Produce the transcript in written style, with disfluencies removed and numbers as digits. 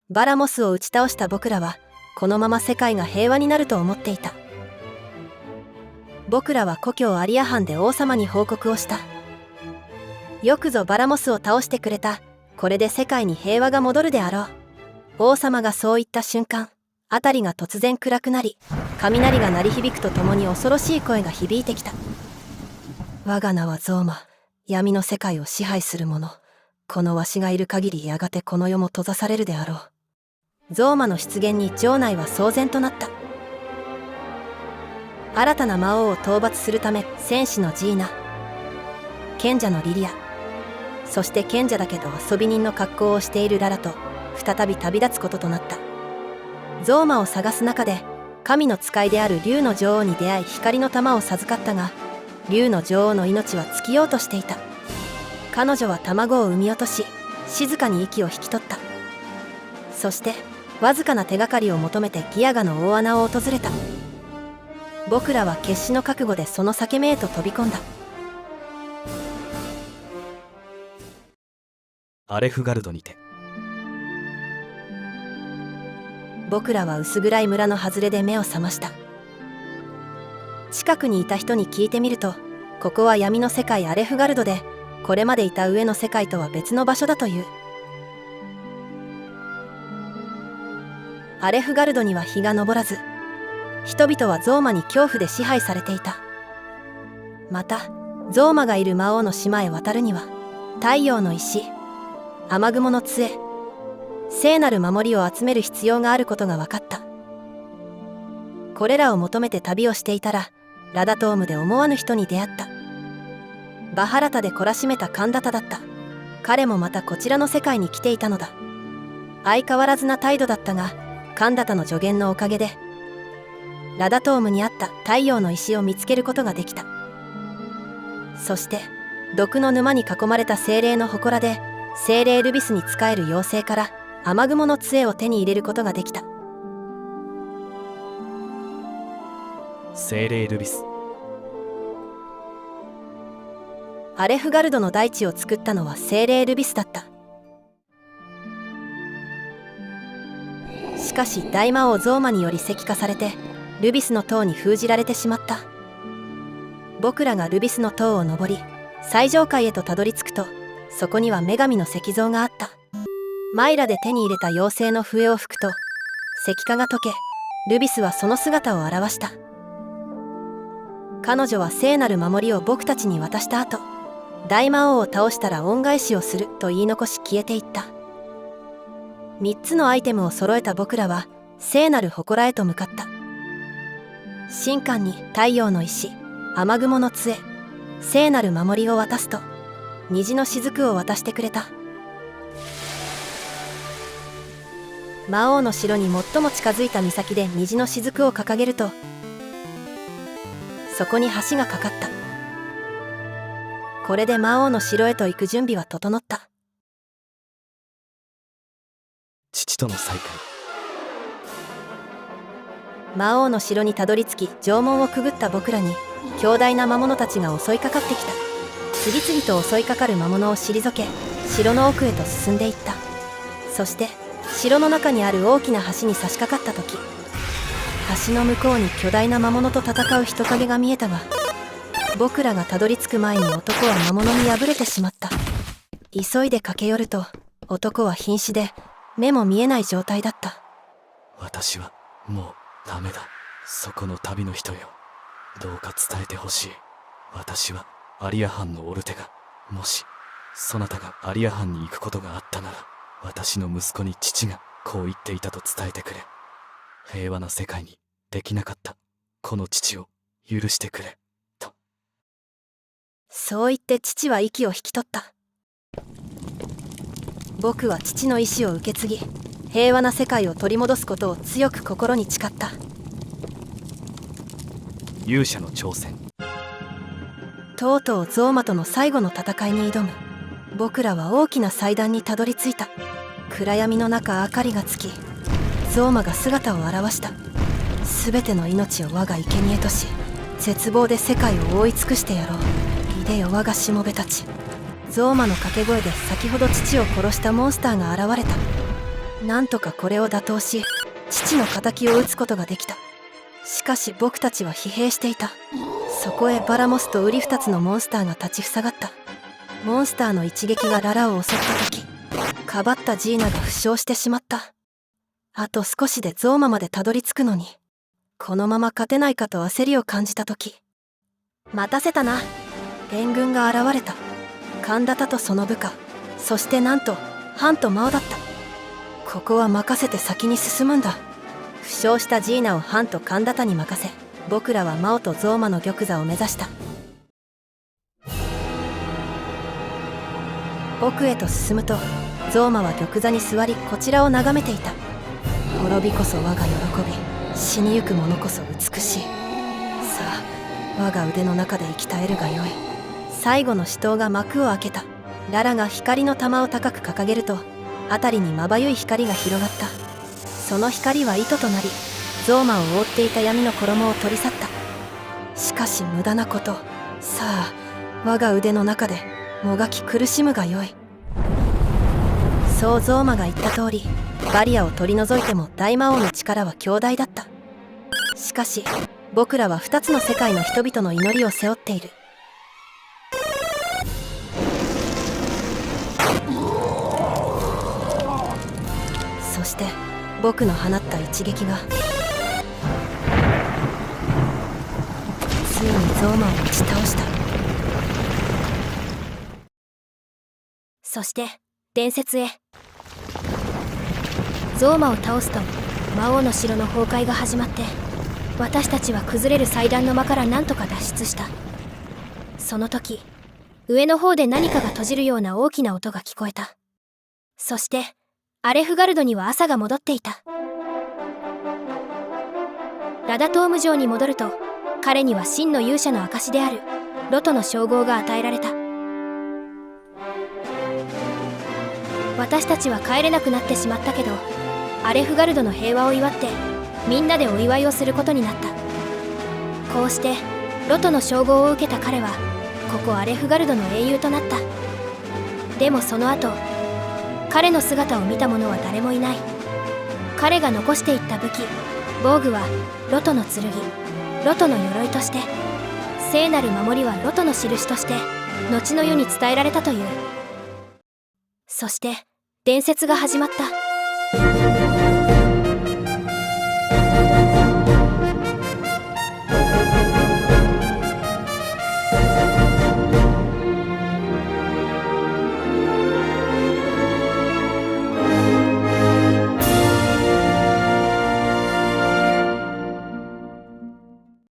バラモスを打ち倒した僕らはこのまま世界が平和になると思っていた。僕らは故郷アリア藩で王様に報告をした。よくぞバラモスを倒してくれた。これで世界に平和が戻るであろう。王様がそう言った瞬間、辺りが突然暗くなり、雷が鳴り響くとともに恐ろしい声が響いてきた。我が名はゾーマ、闇の世界を支配する者。このわしがいる限りやがてこの世も閉ざされるであろう。ゾーマの出現に城内は騒然となった。新たな魔王を討伐するため、戦士のジーナ、賢者のリリア、そして賢者だけど遊び人の格好をしているララと再び旅立つこととなった。ゾーマを探す中で神の使いである竜の女王に出会い光の玉を授かったが、竜の女王の命は尽きようとしていた。彼女は卵を産み落とし静かに息を引き取った。そしてわずかな手がかりを求めてギアガの大穴を訪れた。僕らは決死の覚悟でその裂け目へと飛び込んだ。アレフガルドにて。僕らは薄暗い村の外れで目を覚ました。近くにいた人に聞いてみると、ここは闇の世界アレフガルドで、これまでいた上の世界とは別の場所だという。アレフガルドには日が昇らず、人々はゾーマに恐怖で支配されていた。またゾーマがいる魔王の島へ渡るには、太陽の石、雨雲の杖、聖なる守りを集める必要があることが分かった。これらを求めて旅をしていたら、ラダトームで思わぬ人に出会った。バハラタで懲らしめたカンダタだった。彼もまたこちらの世界に来ていたのだ。相変わらずな態度だったが、カンダタの助言のおかげでラダトームにあった太陽の石を見つけることができた。そして毒の沼に囲まれた精霊の祠で精霊ルビスに仕える妖精から雨雲の杖を手に入れることができた。精霊ルビス。アレフガルドの大地を作ったのは精霊ルビスだった。しかし大魔王ゾーマにより石化されてルビスの塔に封じられてしまった。僕らがルビスの塔を登り最上階へとたどり着くと、そこには女神の石像があった。マイラで手に入れた妖精の笛を吹くと石化が解け、ルビスはその姿を現した。彼女は聖なる守りを僕たちに渡した後、大魔王を倒したら恩返しをすると言い残し消えていった。3つのアイテムを揃えた僕らは聖なる祠へと向かった。神官に太陽の石、雨雲の杖、聖なる守りを渡すと虹の雫を渡してくれた。魔王の城に最も近づいた岬で虹の雫を掲げると、そこに橋がかかった。これで魔王の城へと行く準備は整った。父との再会。魔王の城にたどり着き城門をくぐった僕らに強大な魔物たちが襲いかかってきた。次々と襲いかかる魔物を退け、城の奥へと進んでいった。そして城の中にある大きな橋に差し掛かった時、橋の向こうに巨大な魔物と戦う人影が見えたが、僕らがたどり着く前に男は魔物に敗れてしまった。急いで駆け寄ると男は瀕死で目も見えない状態だった。私はもうダメだ。そこの旅の人よ、どうか伝えてほしい。私はアリア藩のオルテガ。もしそなたがアリア藩に行くことがあったなら、私の息子に父がこう言っていたと伝えてくれ。平和な世界にできなかったこの父を許してくれと。そう言って父は息を引き取った。僕は父の意志を受け継ぎ、平和な世界を取り戻すことを強く心に誓った。勇者の挑戦。とうとうゾーマとの最後の戦いに挑む。僕らは大きな祭壇にたどり着いた。暗闇の中明かりがつき、ゾーマが姿を現した。すべての命を我が生贄とし、絶望で世界を覆い尽くしてやろう。いでよ我がしもべたち。ゾーマの掛け声で先ほど父を殺したモンスターが現れた。なんとかこれを打倒し、父の仇を討つことができた。しかし僕たちは疲弊していた。そこへバラモスとウリ二つのモンスターが立ちふさがった。モンスターの一撃がララを襲った時、かばったジーナが負傷してしまった。あと少しでゾーマまでたどり着くのに、このまま勝てないかと焦りを感じた時、待たせたな。援軍が現れた。神田田とその部下、そしてなんとハンとマオだった。ここは任せて先に進むんだ。負傷したジーナをハンと神田田に任せ、僕らはマオとゾーマの玉座を目指した。奥へと進むと、ゾーマは玉座に座りこちらを眺めていた。滅びこそ我が喜び、死にゆく者こそ美しい。さあ、我が腕の中で生き絶えるがよい。最後の死闘が幕を開けた。ララが光の玉を高く掲げると、辺りにまばゆい光が広がった。その光は糸となり、ゾーマを覆っていた闇の衣を取り去った。しかし無駄なこと。さあ、我が腕の中でもがき苦しむがよい。そうゾーマが言った通り、バリアを取り除いても大魔王の力は強大だった。しかし僕らは2つの世界の人々の祈りを背負っている。そして僕の放った一撃がついにゾーマを打ち倒した。そして伝説へ。ゾーマを倒すと魔王の城の崩壊が始まって、私たちは崩れる祭壇の間から何とか脱出した。その時、上の方で何かが閉じるような大きな音が聞こえた。そしてアレフガルドには朝が戻っていた。ラダトーム城に戻ると、彼には真の勇者の証であるロトの称号が与えられた。私たちは帰れなくなってしまったけど、アレフガルドの平和を祝ってみんなでお祝いをすることになった。こうしてロトの称号を受けた彼はここアレフガルドの英雄となった。でもその後、彼の姿を見た者は誰もいない。彼が残していった武器防具はロトの剣、ロトの鎧として、聖なる守りはロトの印として後の世に伝えられたという。そして伝説が始まった。